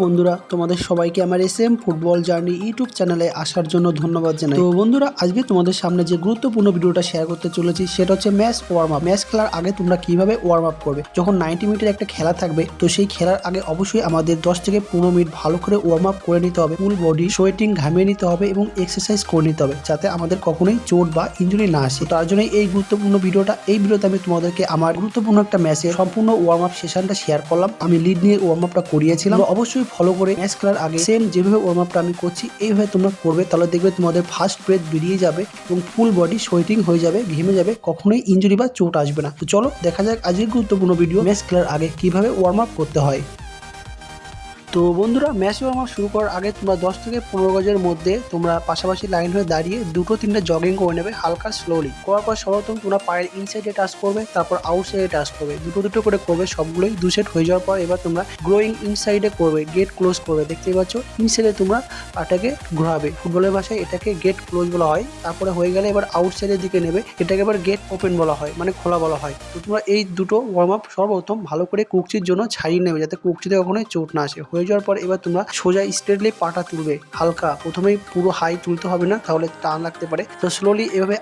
বন্ধুরা, তোমাদের সবাইকে আমার এসএম ফুটবল জার্নি ইউটিউব চ্যানেলে আসার জন্য ধন্যবাদ জানাই। তো বন্ধুরা, আজকে তোমাদের সামনে যে গুরুত্বপূর্ণ ভিডিওটা শেয়ার করতে চলেছি সেটা হচ্ছে ম্যাচ ওয়ার্ম আপ। ম্যাচ খেলার আগে তোমরা কিভাবে ওয়ার্ম আপ করবে। যখন 90 মিনিটের একটা খেলা থাকবে, তো সেই খেলার আগে অবশ্যই আমাদের 10 থেকে 15 মিনিট ভালো করে ওয়ার্ম আপ করে নিতে হবে। ফুল বডি সোয়েটিং ঘামিয়ে নিতে হবে এবং এক্সারসাইজ করে নিতে হবে, যাতে আমাদের কখনোই চোট বা ইনজুরি না আসে। তার জন্য এই গুরুত্বপূর্ণ ভিডিওটা। এই ভিডিওতে আমি তোমাদেরকে আমার গুরুত্বপূর্ণ একটা ম্যাচের সম্পূর্ণ ওয়ার্ম আপ সেশনটা শেয়ার করলাম। আমি লিড নিয়ে ওয়ার্ম আপটা করিয়েছিলাম। অবশ্যই ফলো করে ম্যাচ খেলার আগে সেম যেভাবে ওয়ার্ম আপটা আমি করছি এইভাবে তোমরা করবে, তাহলে দেখবে তোমাদের ফার্স্ট ব্রেথ বেরিয়ে যাবে এবং ফুল বডি সোয়েটিং হয়ে যাবে, ঘেমে যাবে, কখনোই ইনজুরি বা চোট আসবে না। তো চলো দেখা যাক আজকের গুরুত্বপূর্ণ ভিডিও, ম্যাচ খেলার আগে কিভাবে ওয়ার্ম আপ করতে হয়। তো বন্ধুরা, ম্যাচ ওয়ার্ম আপ শুরু করার আগে তোমরা 10 থেকে 15 গজের মধ্যে তোমরা পাশাপাশি লাইন হয়ে দাঁড়িয়ে 2-3টা জগিং করে নেবে হালকা স্লোলি। করার পর সর্বপ্রথম তোমরা পায়ের ইনসাইডে টাচ করবে, তারপর আউটসাইডে টাচ করবে, দুটো করে করবে, সবগুলোই 2 সেট হয়ে যাওয়ার পর এবার তোমরা গ্রোয়িং ইনসাইডে করবে, গেট ক্লোজ করবে। দেখতেই পাচ্ছ ইনসাইডে তোমরা পাটাকে ঘোরাবে, ফুটবলের ভাষায় এটাকে গেট ক্লোজ বলা হয়। তারপরে হয়ে গেলে এবার আউটসাইডের দিকে নেবে, এটাকে এবার গেট ওপেন বলা হয়, মানে খোলা বলা হয়। তো তোমরা এই দুটো ওয়ার্ম আপ সর্বপ্রথম ভালো করে কুকচির জন্য ছাড়িয়ে নেবে, যাতে কুকচিতে কখনোই চোট না আসে। হয়ে যাওয়ার পর এবার তোমরা সোজা স্ট্রেটলি পাটা তুলবে, হালকা, প্রথমেই পুরো হাই তুলতে হবে না, তাহলে টান লাগতে পারে। তো স্লোলি এভাবে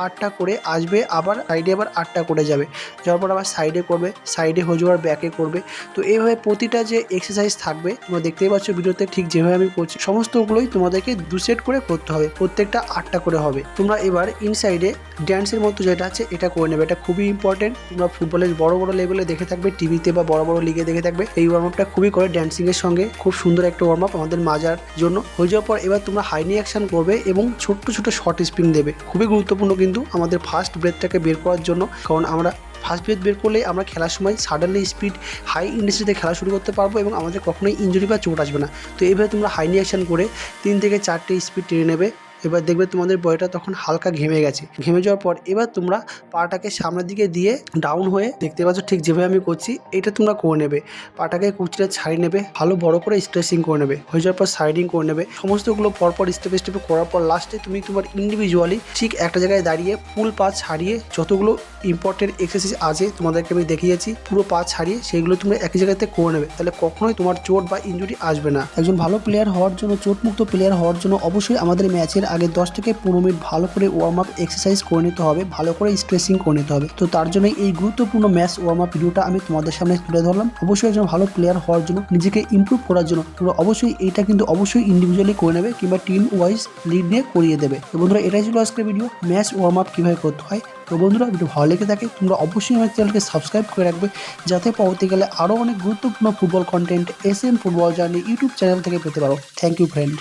আটটা করে আসবে, আবার সাইডে আবার 8টা করে যাবে, যাওয়ার পর আবার সাইডে করবে, সাইডে হয়ে যাওয়ার ব্যাকে করবে। তো এইভাবে প্রতিটা যে এক্সারসাইজ থাকবে তোমরা দেখতেই পাচ্ছ ভিডিওতে, ঠিক যেভাবে আমি করছি সমস্তগুলোই তোমাদেরকে 2 সেট করে করতে হবে, প্রত্যেকটা 8টা করে হবে। তোমরা এবার ইনসাইডে ড্যান্সের মতো যেটা আছে এটা করে নেবে, এটা খুবই ইম্পর্টেন্ট। তোমরা ফুটবলের বড় বড় লেভেলে দেখে থাকবে, টিভিতে বা বড় বড় লিগে দেখে থাকবে। এই ওয়ার্ম আপটা খুবই করে ড্যান্সিং এর সঙ্গে খুব সুন্দর একটা ওয়ার্ম আপ আমাদের মাজার জন্য। হয়ে যাওয়ার পর এবার তোমরা হাই নিয়ে অ্যাকশন করবে এবং ছোট্ট ছোট শর্ট স্প্রিং দেবে, খুবই গুরুত্বপূর্ণ কিন্তু আমাদের ফার্স্ট ব্রেথটাকে বের করার জন্য। কারণ আমরা ফার্স্ট ব্রেথ বের করলে আমরা খেলার সময় সাডেনলি স্পিড হাই ইন্টেন্সিটিতে খেলা শুরু করতে পারবো এবং আমাদের কখনোই ইনজুরি বা চোট আসবে না। তো এইভাবে তোমরা হাই নিয়ে অ্যাকশন করে 3 থেকে 4টে স্পিড টেনে নেবে। এবার দেখবে তোমাদের বডিটা তখন হালকা ঘেমে গেছে। ঘেমে যাওয়ার পর এবার তোমরা পাটাকে সামনের দিকে দিয়ে ডাউন হয়ে, দেখতে পাচ্ছ ঠিক যেভাবে আমি করছি এটা তোমরা করে নেবে। পাটাকে কুচিটা ছাড়িয়ে নেবে, ভালো বড় করে স্ট্রেচিং করে নেবে। হয়ে যাওয়ার পর সাইডিং করে নেবে। সমস্তগুলো পরপর স্টেপে স্টেপে করার পর লাস্টে তুমি তোমার ইন্ডিভিজুয়ালি ঠিক একটা জায়গায় দাঁড়িয়ে ফুল পা ছাড়িয়ে যতগুলো ইম্পর্টেন্ট এক্সারসাইজ আছে তোমাদেরকে আমি দেখিয়েছি, পুরো পা ছাড়িয়ে সেইগুলো তুমি একই জায়গাতে করে নেবে, তাহলে কখনোই তোমার চোট বা ইনজুরি আসবে না। একজন ভালো প্লেয়ার হওয়ার জন্য, চোটমুক্ত প্লেয়ার হওয়ার জন্য অবশ্যই আমাদের ম্যাচের আগে 10 থেকে 15 মিনিট ভালো করে ওয়ার্ম আপ এক্সারসাইজ করে নিতে হবে, ভালো করে স্ট্রেচিং করে নিতে হবে। তো তার জন্য এই গুরুত্বপূর্ণ ম্যাচ ওয়ার্ম আপ ভিডিওটা আমি তোমাদের সামনে তুলে ধরলাম। অবশ্যই একজন ভালো প্লেয়ার হওয়ার জন্য, নিজেকে ইমপ্রুভ করার জন্য তোমরা অবশ্যই এইটা কিন্তু অবশ্যই ইন্ডিভিজুয়ালি করে নেবে কিংবা টিম ওয়াইজ লিড নিয়ে করিয়ে দেবে। তো বন্ধুরা, এটাই ছিল আজকের ভিডিও, ম্যাচ ওয়ার্ম আপ কীভাবে করতে হয়। তো বন্ধুরা, ভিডিও ভালো লেগে থাকে তোমরা অবশ্যই আমার চ্যানেলকে সাবস্ক্রাইব করে রাখবে, যাতে পরবর্তীকালে আরও অনেক গুরুত্বপূর্ণ football content SM football journey YouTube channel থেকে পেতে পারো। Thank you friend.